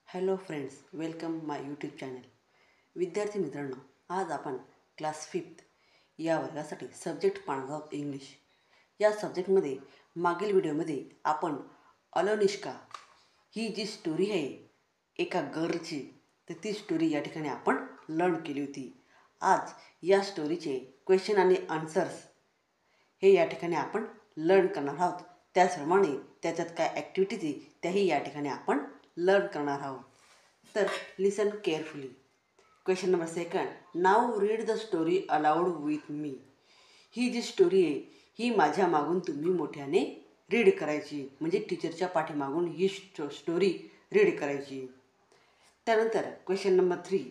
Hello friends, welcome माय YouTube channel. विद्यार्थी मित्रांनो, आज आपण क्लास 5 या वर्गासाठी सब्जेक्ट पाहणार आहोत इंग्लिश. या सब्जेक्टमध्ये मागील व्हिडिओमध्ये आपण अलोनिष्का ही जी स्टोरी आहे एका गर्लची, तर ती स्टोरी या ठिकाणी आपण लर्न केली होती. आज या स्टोरीचे क्वेश्चन आणि आन्सर्स हे या ठिकाणी आपण लर्न करणार आहोत. त्याचप्रमाणे त्याच्यात काय ॲक्टिव्हिटीज आहे त्याही या ठिकाणी आपण लर्न करणार आहोत. तर listen carefully. Question number second, now read the story aloud with me. ही जी स्टोरी आहे ही माझ्या मागून तुम्ही मोठ्याने रीड करायची, म्हणजे टीचरच्या पाठीमागून ही स्टोरी रीड करायची. त्यानंतर question number 3,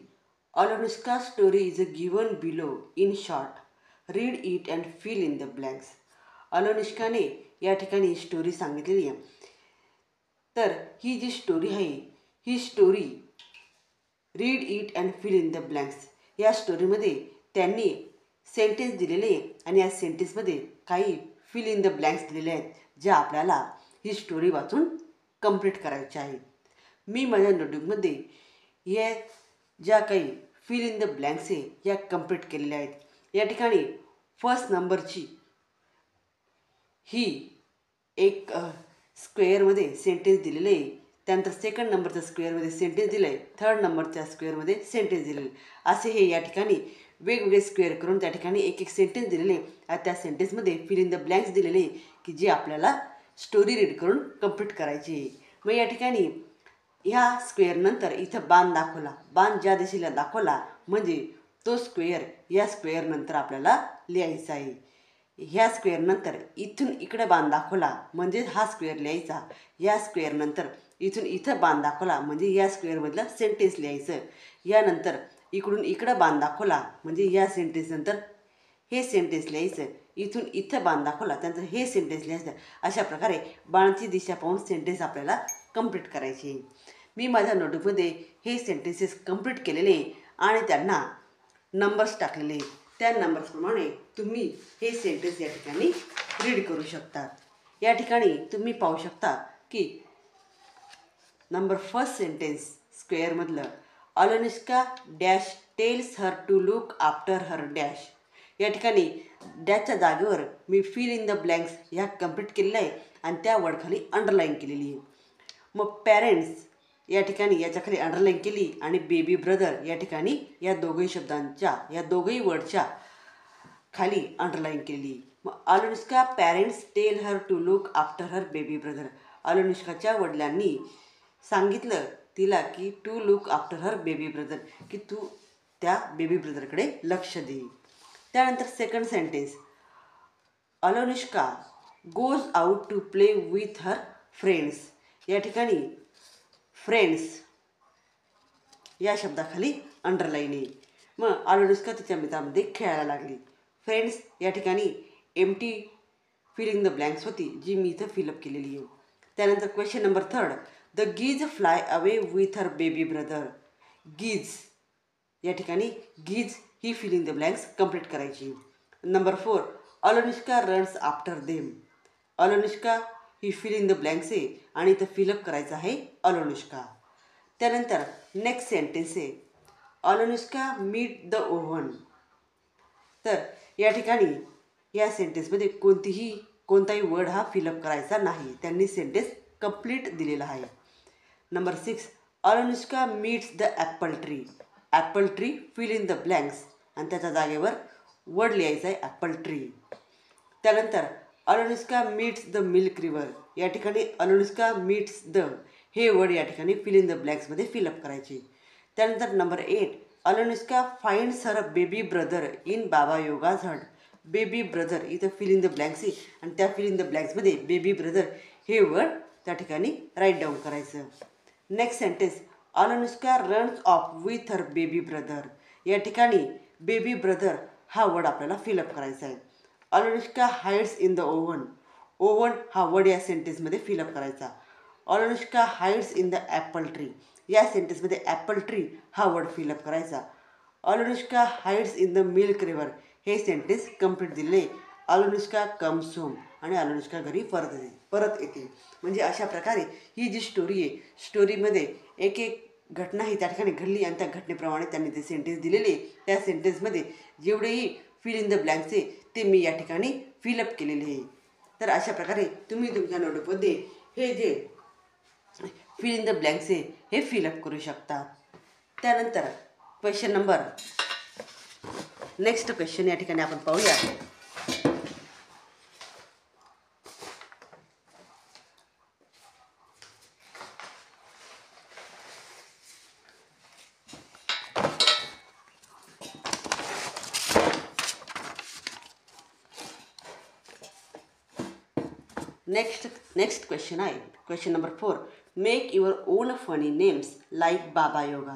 Alonishka story is given below in short. Read it and fill in the blanks. अलोनिष्काने या ठिकाणी स्टोरी सांगितलेली आहे. तर ही जी स्टोरी आहे ही story read it and fill in the blanks या स्टोरीमध्ये त्यांनी सेंटेन्स दिलेले आहे आणि या सेंटेन्समध्ये काही फिल इन द ब्लँक्स दिलेले आहेत, ज्या आपल्याला ही स्टोरी वाचून कंप्लीट करायच्या आहेत. मी माझ्या नोटबुकमध्ये या ज्या काही फिल इन द ब्लँक्स आहे या कंप्लीट केलेल्या आहेत. या ठिकाणी फर्स्ट नंबरची ही एक स्क्वेअरमध्ये सेंटेन्स दिलेले आहे. त्यानंतर सेकंड नंबरच्या स्क्वेअरमध्ये सेंटेन्स दिलं आहे. थर्ड नंबरच्या स्क्वेअरमध्ये सेंटेन्स दिलेले असे हे या ठिकाणी वेगवेगळे स्क्वेअर करून त्या ठिकाणी एक एक सेंटेन्स दिलेले आहे. त्या सेंटेन्समध्ये फिल इन द ब्लँक्स दिलेले आहे की जे आपल्याला स्टोरी रीड करून कंप्लीट करायची आहे. मग या ठिकाणी ह्या स्क्वेअरनंतर इथं बाण दाखवला, बाण ज्या दिशेला दाखवला म्हणजे तो स्क्वेअर या स्क्वेअरनंतर आपल्याला लिहायचा आहे. ह्या स्क्वेअरनंतर इथून इकडे बाण दाखवला म्हणजे हा स्क्वेअर लिहायचा. या स्क्वेअरनंतर इथून इथं बाण दाखवला म्हणजे या स्क्वेअरमधलं सेंटेन्स लिहायचं. यानंतर इकडून इकडं बाण दाखवला म्हणजे या सेंटेन्सनंतर हे सेंटेन्स लिहायचं. इथून इथं बाण दाखवला त्यानंतर हे सेंटेन्स लिहायचं. अशा प्रकारे बाणाची दिशा पाहून सेंटेन्स आपल्याला कंप्लीट करायची. मी माझ्या नोटबुकमध्ये हे सेंटेन्सेस कंप्लीट केलेले आणि त्यांना नंबर्स टाकलेले. त्या नंबर्सप्रमाणे तुम्ही हे सेंटेन्स या ठिकाणी रीड करू शकता. या ठिकाणी तुम्ही पाहू शकता की नंबर फर्स्ट सेंटेन्स स्क्वेअरमधलं, Alonishka dash tells her to look after her dash. या ठिकाणी डॅशच्या जागेवर मी फिल इन द ब्लँक्स ह्या कंप्लीट केलेल्या आहे आणि त्या वर्डखाली अंडरलाईन केलेली आहे. मग पॅरेंट्स या ठिकाणी याच्याखाली अंडरलाईन केली आणि बेबी ब्रदर या ठिकाणी या दोघंही शब्दांच्या या दोघंही वर्डच्या खाली अंडरलाईन केलेली. मग Alonishka parents tell her to look after her baby brother. अलोनिष्काच्या वडिलांनी सांगितलं तिला की to look after her baby brother, की तू त्या बेबी ब्रदरकडे लक्ष दे. त्यानंतर second sentence, Alonishka goes out to play with her friends. या ठिकाणी फ्रेंड्स या शब्दाखाली अंडरलाईन आहे. मग अलोनिष्का तिच्या मित्रांमध्ये खेळायला लागली. फ्रेंड्स या ठिकाणी empty fill in the blanks होती जी मी इथं फिलअप केलेली आहे. त्यानंतर question number third, the geese fly away with her baby brother. Geese या ठिकाणी गीज ही fill in the blanks complete करायची. Number 4, Alonishka runs after them. Alonishka ही फिल इन द ब्लँक्स आहे आणि इथं फिलअप करायचं आहे अलोनिष्का. त्यानंतर नेक्स्ट सेंटेन्स आहे, अलोनिष्का मीट द ओव्हन. तर या ठिकाणी या सेंटेन्समध्ये कोणताही वर्ड हा फिलअप करायचा नाही. त्यांनी सेंटेन्स कंप्लीट दिलेला आहे. Number 6, Alyonushka meets the apple tree. Apple tree fill in the blanks आणि त्याच्या जागेवर वर्ड लिहायचा आहे ॲपल ट्री. त्यानंतर Alyonushka meets the milk river. या ठिकाणी अलोनिष्का मीट्स द हे वर्ड या ठिकाणी फिल इन द ब्लँक्समध्ये फिलअप करायचे. त्यानंतर number 8, Alyonushka finds her baby brother in Baba Yaga's hut. Baby brother इथं फिल इन द ब्लँक्स आहे आणि त्या फिल इन द ब्लँक्समध्ये बेबी ब्रदर हे वर्ड त्या ठिकाणी राईट डाऊन करायचं. Next sentence, Alyonushka runs off with her baby brother. या ठिकाणी बेबी ब्रदर हा वर्ड आपल्याला फिलअप करायचा आहे. Alyonushka hides in the oven. Oven हा वर्ड या सेंटेन्समध्ये फिलअप करायचा. Alyonushka hides in the apple tree. या सेंटेन्समध्ये ॲपल ट्री हा वर्ड फिलअप करायचा. Alyonushka hides in the milk river. हे सेंटेन्स कंप्लीट दिले. अलोनिष्का कम्स होम आणि अलोनिष्का घरी परत येते. म्हणजे अशा प्रकारे ही जी स्टोरी आहे स्टोरीमध्ये एक एक घटना ही त्या ठिकाणी घडली आणि त्या घटनेप्रमाणे त्यांनी ते सेंटेन्स दिलेले, त्या सेंटेन्समध्ये जेवढेही फिल इन द ब्लँक्स ते मी या ठिकाणी फिलअप केलेले आहे. तर अशा प्रकारे तुम्ही तुमच्या नोटबुकमध्ये हे जे फिल इन द ब्लँक्स हे फिलअप करू शकता. त्यानंतर क्वेश्चन नंबर नेक्स्ट क्वेश्चन या ठिकाणी आपण पाहूया. नेक्स्ट क्वेश्चन आहे question number 4. Make your on funny names like बाबा योगा.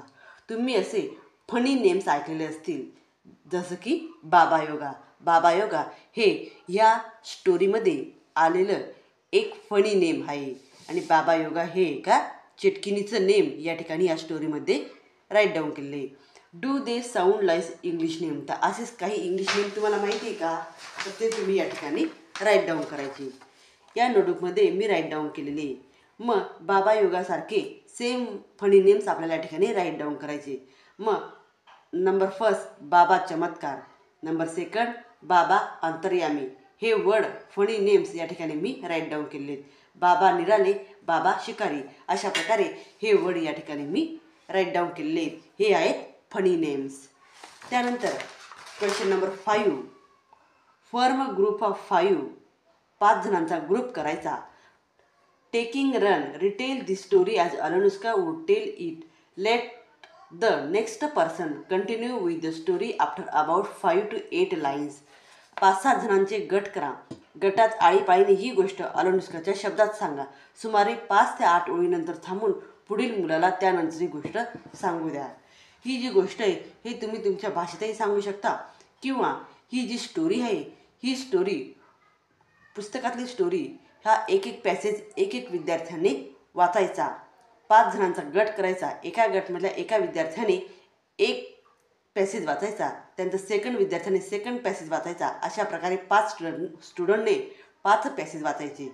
तुम्ही असे फनी नेम्स ऐकलेले असतील जसं की बाबा योगा. बाबा योगा हे या स्टोरीमध्ये आलेलं एक फनी नेम आहे आणि बाबा योगा हे एका चटकिनीचं नेम या ठिकाणी या स्टोरीमध्ये राईट डाऊन केलेलं आहे. Do they sound like English name. तर असेच काही इंग्लिश नेम तुम्हाला माहिती आहे का, तर ते तुम्ही या ठिकाणी राईट डाऊन करायचे. या नोटबुकमध्ये मी राईट डाऊन केलेले. मग बाबा योगासारखे सेम फनी नेम्स आपल्याला या ठिकाणी राईट डाऊन करायचे. मग नंबर 1 बाबा चमत्कार, नंबर 2 बाबा अंतर्यामी. हे वर्ड फनी नेम्स या ठिकाणी मी राईट डाऊन केलेले आहेत. बाबा निराले, बाबा शिकारी, अशा प्रकारे हे वर्ड या ठिकाणी मी राईट डाऊन केलेले आहेत. हे आहेत फनी नेम्स. त्यानंतर question number 5. Form group of 5 जणांचा ग्रुप करायचा. Taking turn retell the story as Anushka would tell it. Let the next person continue with the story after about 5 to 8 lines. 5-7 जणांचे गट करा. गटात आळीपाळीने ही गोष्ट अनुष्काच्या शब्दात सांगा. सुमारे 5 ते 8 ओळीनंतर थांबून पुढील मुलाला त्यानंतरची गोष्ट सांगू द्या. ही जी गोष्ट आहे हे तुम्ही तुमच्या भाषेतही सांगू शकता किंवा ही जी स्टोरी आहे ही स्टोरी पुस्तकातली स्टोरी हा एक पॅसेज एक विद्यार्थ्याने वाचायचा. 5 जणांचा गट करायचा. एका गटमधल्या एका विद्यार्थ्याने एक पॅसेज वाचायचा, त्यानंतर सेकंड विद्यार्थ्याने सेकंड पॅसेज वाचायचा. अशा प्रकारे 5 स्टुडंटने 5 पॅसेज वाचायचे.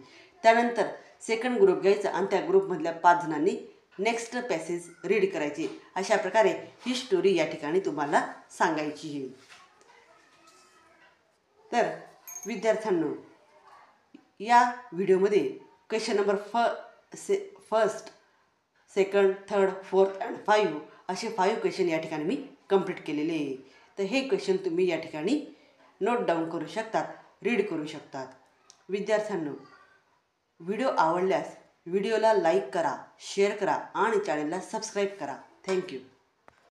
त्यानंतर सेकंड ग्रुप घ्यायचा आणि त्या ग्रुपमधल्या 5 जणांनी नेक्स्ट पॅसेज रीड करायचे. अशा प्रकारे ही स्टोरी या ठिकाणी तुम्हाला सांगायची आहे. तर विद्यार्थ्यांनो, या व्हिडिओमध्ये क्वेश्चन नंबर 1, 2, 3, 4 and 5 असे 5 क्वेश्चन या ठिकाणी मी कंप्लीट केलेले आहे. तर हे क्वेश्चन तुम्ही या ठिकाणी नोट डाऊन करू शकतात, रीड करू शकतात. विद्यार्थ्यांनो, व्हिडिओ आवडल्यास व्हिडिओला लाईक करा, शेअर करा आणि चॅनलला सबस्क्राईब करा. थँक्यू.